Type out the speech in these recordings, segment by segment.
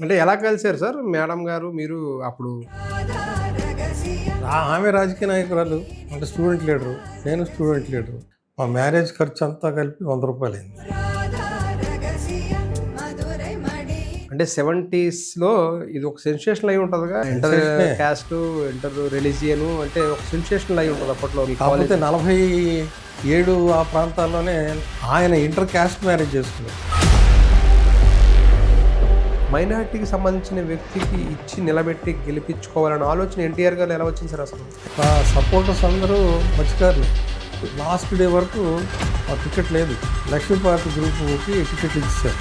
అంటే ఎలా కలిసారు సార్ మేడం గారు మీరు అప్పుడు? ఆమె రాజకీయ నాయకురాలు, అంటే స్టూడెంట్ లీడరు, నేను స్టూడెంట్ లీడరు. మా మ్యారేజ్ ఖర్చు అంతా కలిపి ₹100 అయింది. అంటే 70స్‌లో ఇది ఒక సెన్సేషనల్ అయి ఉంటదిగా. ఇంటర్ కాస్ట్, ఇంటర్ రిలీజియన్ అంటే ఒక సెన్సేషనల్ అయి ఉంటది అప్పట్లో. కాకపోతే 47 ఆ ప్రాంతాల్లోనే ఆయన ఇంటర్ కాస్ట్ మ్యారేజ్ చేసుకున్నారు. మైనారిటీకి సంబంధించిన వ్యక్తికి ఇచ్చి నిలబెట్టి గెలిపించుకోవాలన్న ఆలోచన ఎన్టీఆర్ గారు ఎలా వచ్చింది సార్ అసలు? ఆ సపోర్టర్స్ అందరూ మత్స్యకారులు. లాస్ట్ డే వరకు ఆ టికెట్ లేదు. లక్ష్మీపార్తి గ్రూప్కి టికెట్ ఇచ్చారు.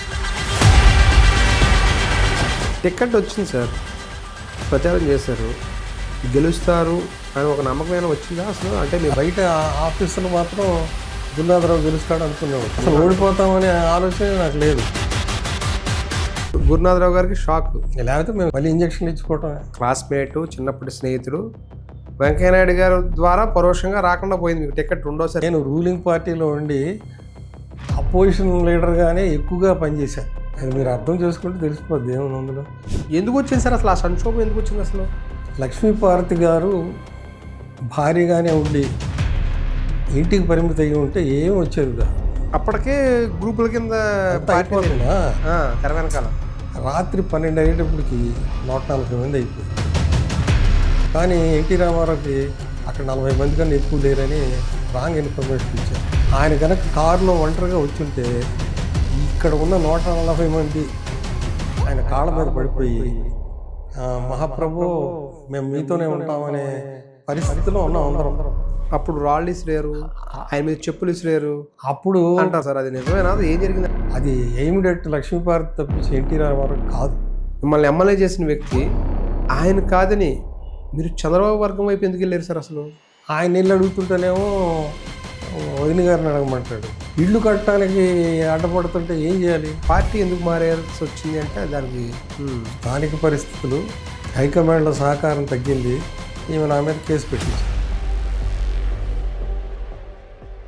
టికెట్ వచ్చింది సార్, ప్రచారం చేశారు, గెలుస్తారు అని ఒక నమ్మకమైన వచ్చిందా అసలు? అంటే మీరు బయట ఆఫీసులు మాత్రం గురునాథరావు గెలుస్తాడు అనుకునేవాడు. అసలు ఓడిపోతామనే ఆలోచన నాకు లేదు. గురునాథరావు గారికి షాక్. లేకపోతే మేము మళ్ళీ ఇంజక్షన్లు ఇచ్చుకోవటం. క్లాస్మేటు, చిన్నప్పటి స్నేహితుడు వెంకయ్యనాయుడు గారు ద్వారా పరోక్షంగా రాకుండా పోయింది మీకు టికెట్ రెండోసారి. నేను రూలింగ్ పార్టీలో ఉండి అపోజిషన్ లీడర్గానే ఎక్కువగా పనిచేశాను. అది మీరు అర్థం చేసుకుంటే తెలిసిపోద్ది ఏమన్నా అందులో. ఎందుకు వచ్చింది సార్ అసలు? ఆ సంక్షోభం ఎందుకు వచ్చింది అసలు? లక్ష్మీపార్తి గారు భారీగానే ఉండి ఇంటికి పరిమితి అయ్యి ఉంటే ఏం వచ్చేది కాదు. అప్పటికే గ్రూపుల కింద అయిపోతుందా తెర వెనకాల రాత్రి 12 అయ్యేటప్పటికి 140 మంది అయిపోయింది. కానీ ఎన్టీ రామారావుకి అక్కడ 40 మంది కన్నా ఎక్కువ లేరని రాంగ్ ఇన్ఫర్మేషన్ ఇచ్చారు. ఆయన కనుక కారులో ఒంటరిగా వచ్చుంటే ఇక్కడ ఉన్న 140 మంది ఆయన కాళ్ళ మీద పడిపోయి మహాప్రభు మేము మీతోనే ఉంటామనే పరిస్థితిలో ఉన్నాం అందరం. అప్పుడు రాళ్ళు ఇసిరారు, ఆయన మీద చెప్పులు ఇసిరారు అప్పుడు అంటారు సార్. అది నిజమేనా? అది ఏం జరిగింది? అది ఎయిమ్డ్ అట్ లక్ష్మీపార్తి తప్పించి ఎన్టీ రామారావు కాదు. మిమ్మల్ని ఎమ్మెల్యే చేసిన వ్యక్తి ఆయన కాదని మీరు చంద్రబాబు వర్గం వైపు ఎందుకు వెళ్ళారు సార్ అసలు? ఆయన ఇల్లు అడుగుతుంటేనేమో వదిన గారిని అడగమంటాడు. ఇల్లు కట్టడానికి అడ్డపడుతుంటే ఏం చేయాలి? పార్టీ ఎందుకు మారేయాల్సి వచ్చింది అంటే దానికి స్థానిక పరిస్థితులు, హైకమాండ్ల సహకారం తగ్గింది. ఈమె నా మీద కేసు పెట్టింది.